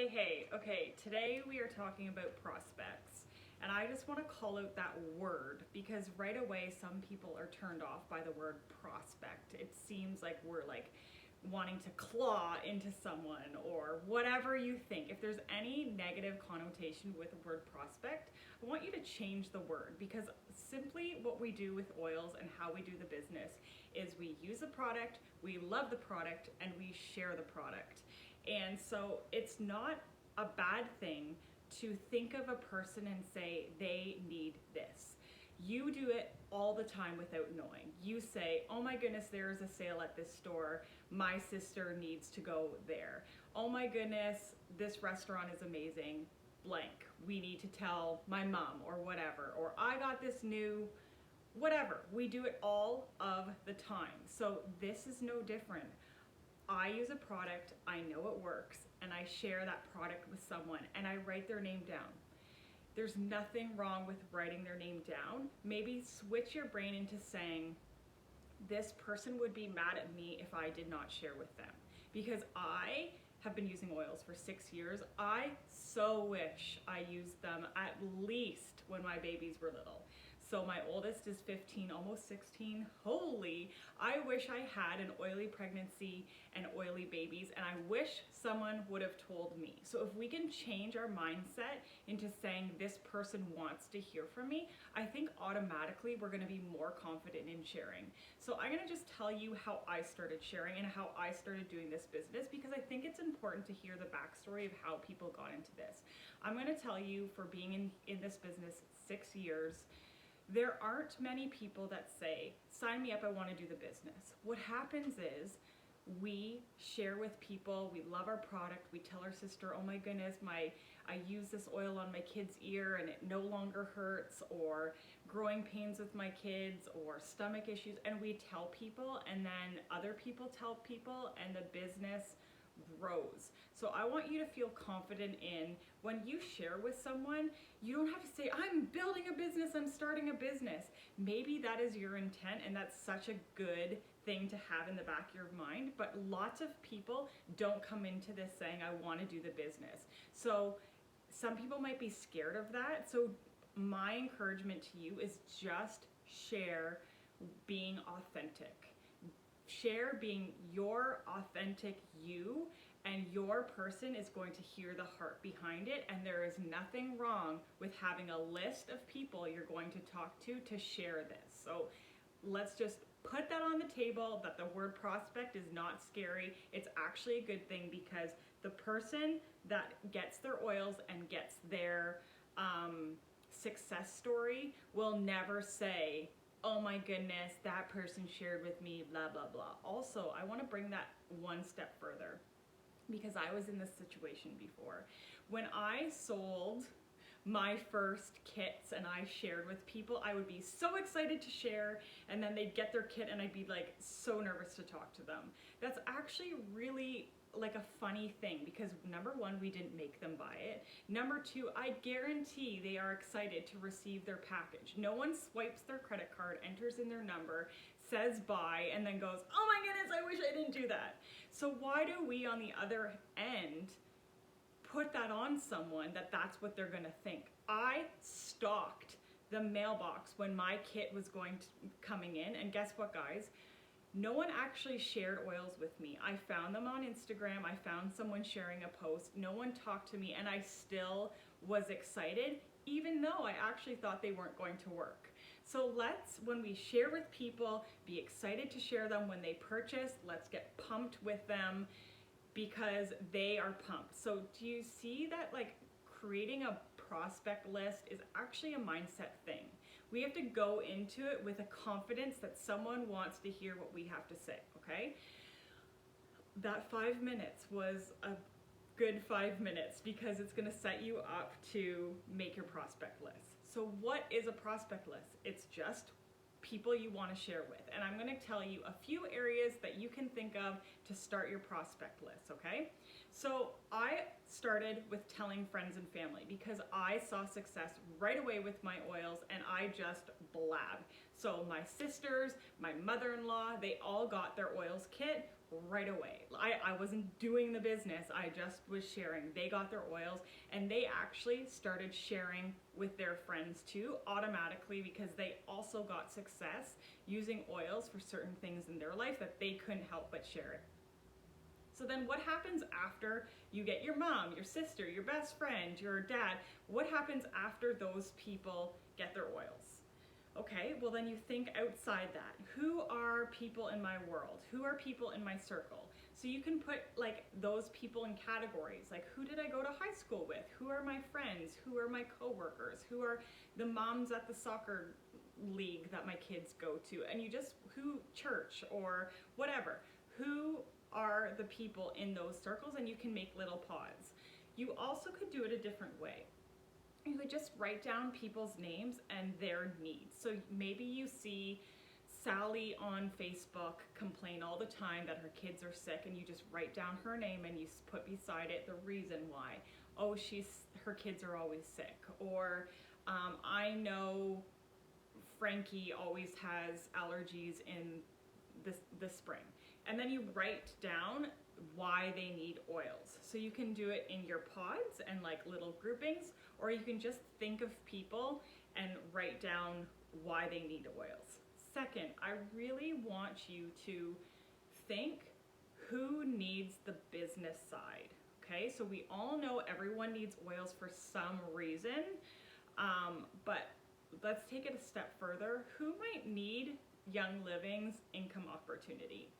Hey, okay, today we are talking about prospects. And I just want to call out that word because right away some people are turned off by the word prospect. It seems like we're like wanting to claw into someone or whatever you think. If there's any negative connotation with the word prospect, I want you to change the word because simply what we do with oils and how we do the business is we use the product, we love the product, and we share the product. And so it's not a bad thing to think of a person and say they need this. You do it all the time without knowing. You say, oh my goodness, there's a sale at this store. My sister needs to go there. Oh my goodness, this restaurant is amazing. Blank. We need to tell my mom or whatever. Or I got this new whatever. We do it all of the time. So this is no different. I use a product, I know it works, and I share that product with someone and I write their name down. There's nothing wrong with writing their name down. Maybe switch your brain into saying, this person would be mad at me if I did not share with them. Because I have been using oils for 6 years. I so wish I used them at least when my babies were little. So my oldest is 15, almost 16. Holy, I wish I had an oily pregnancy and oily babies, and I wish someone would have told me. So if we can change our mindset into saying this person wants to hear from me, I think automatically we're gonna be more confident in sharing. So I'm gonna just tell you how I started sharing and how I started doing this business because I think it's important to hear the backstory of how people got into this. I'm gonna tell you, for being in this business 6 years, there aren't many people that say, sign me up, I want to do the business. What happens is we share with people, we love our product, we tell our sister, oh my goodness, I use this oil on my kid's ear and it no longer hurts, or growing pains with my kids, or stomach issues, and we tell people, and then other people tell people, and the business grows. So I want you to feel confident in when you share with someone, you don't have to say, I'm building a business, I'm starting a business. Maybe that is your intent and that's such a good thing to have in the back of your mind, but lots of people don't come into this saying, I want to do the business. So some people might be scared of that. So my encouragement to you is just share being authentic. Share being your authentic you, and your person is going to hear the heart behind it, and there is nothing wrong with having a list of people you're going to talk to share this. So let's just put that on the table, that the word prospect is not scary. It's actually a good thing because the person that gets their oils and gets their success story will never say, oh my goodness, that person shared with me, blah, blah, blah. Also, I want to bring that one step further because I was in this situation before. When I sold my first kits and I shared with people, I would be so excited to share, and then they'd get their kit and I'd be like so nervous to talk to them. That's actually really like a funny thing because number one, we didn't make them buy it. Number two, I guarantee they are excited to receive their package. No one swipes their credit card, enters in their number, says buy, and then goes, oh my goodness, I wish I didn't do that. So why do we on the other end put that on someone that that's what they're gonna think? I stocked the mailbox when my kit was coming in, and guess what, guys? No one actually shared oils with me. I found them on Instagram. I found someone sharing a post. No one talked to me, and I still was excited, even though I actually thought they weren't going to work. So let's, when we share with people, be excited to share them when they purchase. Let's get pumped with them because they are pumped. So do you see that, like, creating a prospect list is actually a mindset thing? We have to go into it with a confidence that someone wants to hear what we have to say, okay? That 5 minutes was a good 5 minutes because it's gonna set you up to make your prospect list. So what is a prospect list? It's just people you want to share with. And I'm going to tell you a few areas that you can think of to start your prospect list, okay? So I started with telling friends and family because I saw success right away with my oils and I just blabbed. So my sisters, my mother-in-law, they all got their oils kit right away. I wasn't doing the business, I just was sharing. They got their oils and they actually started sharing with their friends too, automatically, because they also got success using oils for certain things in their life that they couldn't help but share it. So then what happens after you get your mom, your sister, your best friend, your dad? What happens after those people get their oils? Okay, well then you think outside that. Who are people in my world? Who are people in my circle? So you can put like those people in categories, like who did I go to high school with? Who are my friends? Who are my coworkers? Who are the moms at the soccer league that my kids go to? And you just, who, church or whatever. Who are the people in those circles? And you can make little pods. You also could do it a different way. You could just write down people's names and their needs. So maybe you see Sally on Facebook complain all the time that her kids are sick, and you just write down her name and you put beside it the reason why. Oh, her kids are always sick. Or I know Frankie always has allergies in the spring. And then you write down why they need oils. So you can do it in your pods and like little groupings, or you can just think of people and write down why they need oils. Second, I really want you to think who needs the business side. Okay, so we all know everyone needs oils for some reason, but let's take it a step further. Who might need Young Living's income opportunity?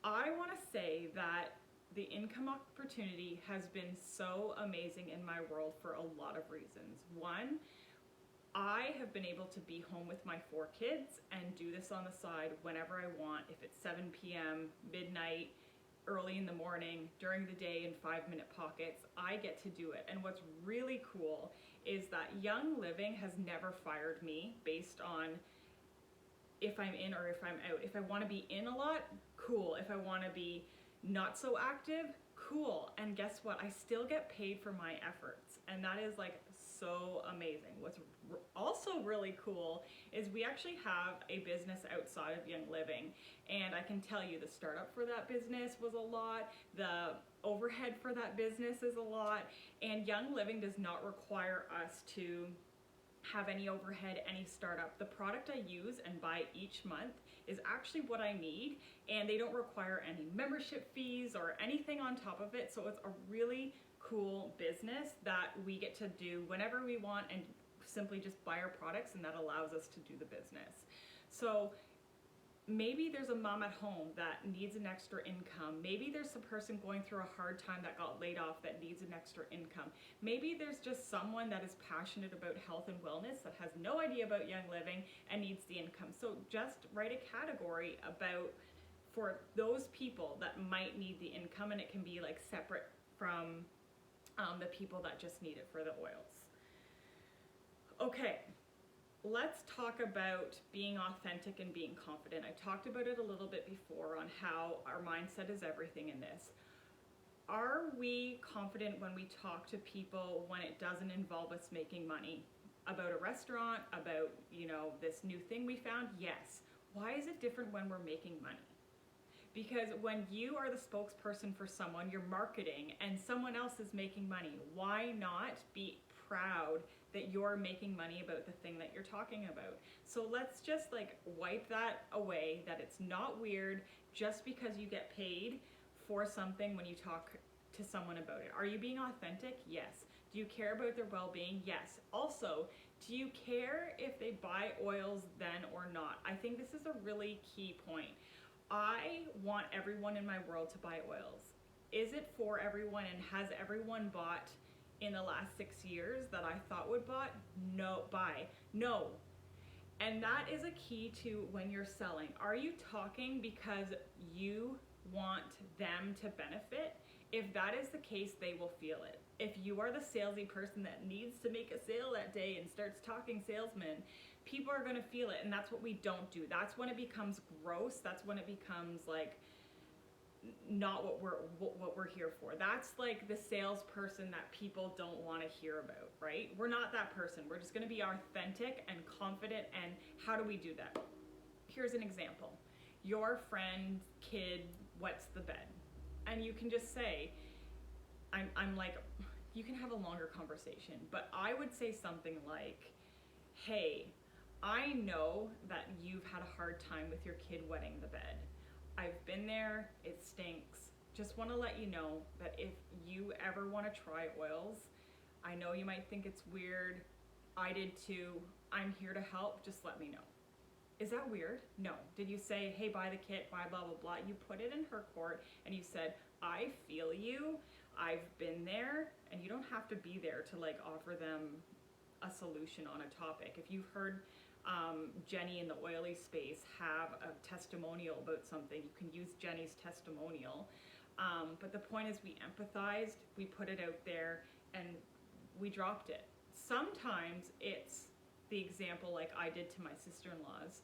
I want to say that the income opportunity has been so amazing in my world for a lot of reasons. One, I have been able to be home with my 4 kids and do this on the side whenever I want. If it's 7 p.m., midnight, early in the morning, during the day in 5-minute pockets, I get to do it. And what's really cool is that Young Living has never fired me based on if I'm in or if I'm out. If I want to be in a lot, cool. If I want to be not so active, cool. And guess what? I still get paid for my efforts. And that is like so amazing. What's also really cool is we actually have a business outside of Young Living. And I can tell you the startup for that business was a lot. The overhead for that business is a lot. And Young Living does not require us to have any overhead, any startup. The product I use and buy each month is actually what I need, and they don't require any membership fees or anything on top of it. So it's a really cool business that we get to do whenever we want and simply just buy our products, and that allows us to do the business. So maybe there's a mom at home that needs an extra income. Maybe there's a person going through a hard time that got laid off that needs an extra income. Maybe there's just someone that is passionate about health and wellness that has no idea about Young Living and needs the income. So just write a category about for those people that might need the income, and it can be like separate from the people that just need it for the oils. Okay. Let's talk about being authentic and being confident. I talked about it a little bit before on how our mindset is everything in this. Are we confident when we talk to people when it doesn't involve us making money? About a restaurant, about, this new thing we found? Yes. Why is it different when we're making money? Because when you are the spokesperson for someone, you're marketing, and someone else is making money. Why not be proud that you're making money about the thing that you're talking about? So let's just wipe that away, that it's not weird just because you get paid for something when you talk to someone about it. Are you being authentic? Yes. Do you care about their well-being? Yes. Also, do you care if they buy oils then or not? I think this is a really key point. I want everyone in my world to buy oils. Is it for everyone, and has everyone bought in the last 6 years that I thought would buy? No. And that is a key to when you're selling. Are you talking because you want them to benefit? If that is the case, they will feel it. If you are the salesy person that needs to make a sale that day and starts talking salesman, people are going to feel it, and that's what we don't do. That's when it becomes gross. That's when it becomes not what we're here for. That's like the salesperson that people don't want to hear about, right? We're not that person. We're just going to be authentic and confident. And how do we do that? Here's an example. your friend, kid wets the bed. And you can just say, I'm like, you can have a longer conversation, but I would say something like, hey, I know that you've had a hard time with your kid wetting the bed. I've been there, it stinks. Just want to let you know that if you ever want to try oils, I know you might think it's weird. I did too. I'm here to help. Just let me know. Is that weird? No. Did you say, hey, buy the kit, buy blah, blah, blah? You put it in her court and you said, I feel you. I've been there, and you don't have to be there to like offer them a solution on a topic. If you've heard Jenny in the oily space have a testimonial about something, you can use Jenny's testimonial. But the point is we empathized, we put it out there, and we dropped it. Sometimes it's the example like I did to my sister-in-laws.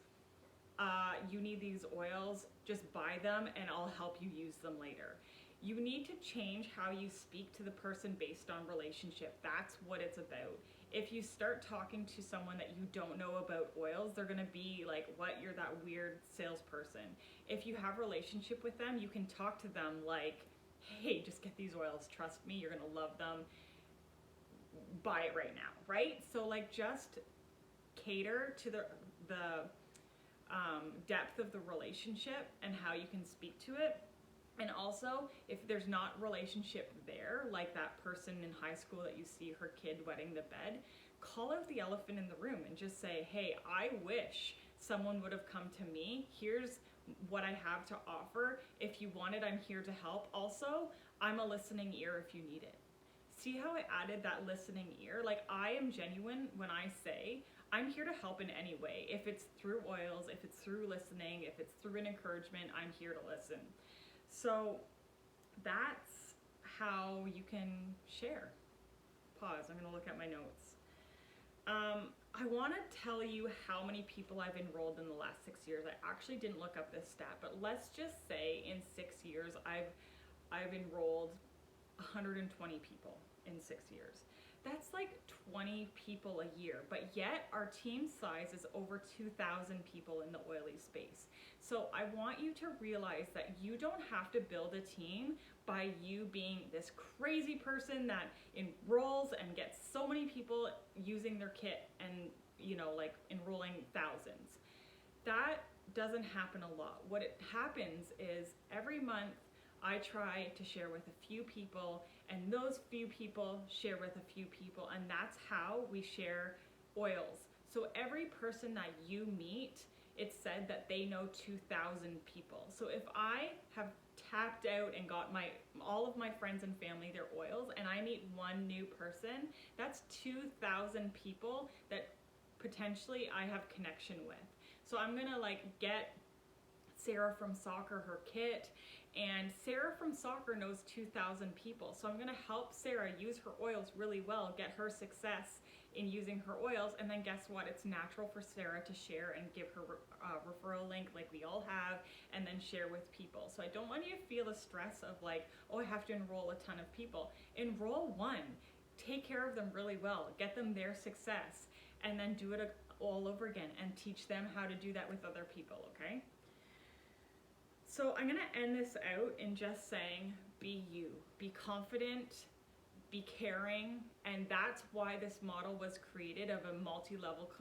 You need these oils, just buy them and I'll help you use them later. You need to change how you speak to the person based on relationship. That's what it's about. If you start talking to someone that you don't know about oils, they're gonna be like, what, you're that weird salesperson. If you have a relationship with them, you can talk to them like, hey, just get these oils, trust me, you're gonna love them. Buy it right now, right? So like just cater to the depth of the relationship and how you can speak to it. And also, if there's not relationship there, like that person in high school that you see her kid wetting the bed, call out the elephant in the room and just say, hey, I wish someone would have come to me. Here's what I have to offer. If you want it, I'm here to help. Also, I'm a listening ear if you need it. See how I added that listening ear? Like, I am genuine when I say, I'm here to help in any way. If it's through oils, if it's through listening, if it's through an encouragement, I'm here to listen. So that's how you can share. Pause, I'm gonna look at my notes. I wanna tell you how many people I've enrolled in the last 6 years. I actually didn't look up this stat, but let's just say in 6 years, I've enrolled 120 people in 6 years. That's like 20 people a year, but yet our team size is over 2,000 people in the oily space. So I want you to realize that you don't have to build a team by you being this crazy person that enrolls and gets so many people using their kit and, you know, like enrolling thousands. That doesn't happen a lot. What it happens is every month I try to share with a few people, and those few people share with a few people, and that's how we share oils. So every person that you meet, it's said that they know 2,000 people. So if I have tapped out and got all of my friends and family their oils, and I meet one new person, that's 2,000 people that potentially I have connection with. So I'm gonna like get Sarah from soccer her kit, and Sarah from soccer knows 2,000 people. So I'm gonna help Sarah use her oils really well, get her success in using her oils, and then guess what? It's natural for Sarah to share and give her referral link like we all have, and then share with people. So I don't want you to feel the stress of like, oh, I have to enroll a ton of people. Enroll one, take care of them really well, get them their success, and then do it all over again and teach them how to do that with other people, okay? So I'm gonna end this out in just saying, be you, be confident, be caring, and that's why this model was created of a multi-level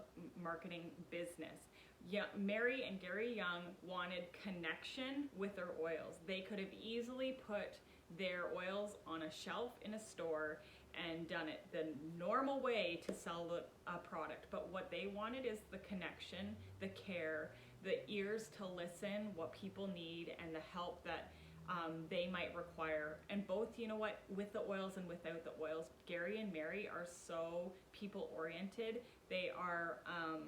marketing business. Yeah, Mary and Gary Young wanted connection with their oils. They could have easily put their oils on a shelf in a store and done it the normal way to sell a product, but what they wanted is the connection, the care, the ears to listen, what people need, and the help that they might require. And both, you know what, with the oils and without the oils, Gary and Mary are so people oriented. They are, oh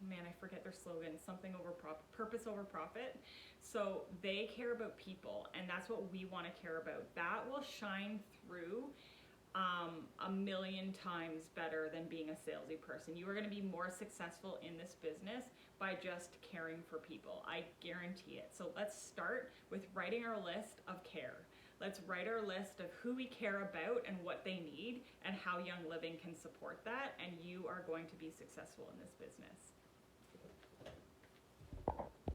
man, I forget their slogan, something over purpose over profit. So they care about people, and that's what we want to care about. That will shine through a million times better than being a salesy person. You are going to be more successful in this business by just caring for people. I guarantee it. So let's start with writing our list of care. Let's write our list of who we care about and what they need and how Young Living can support that, and you are going to be successful in this business.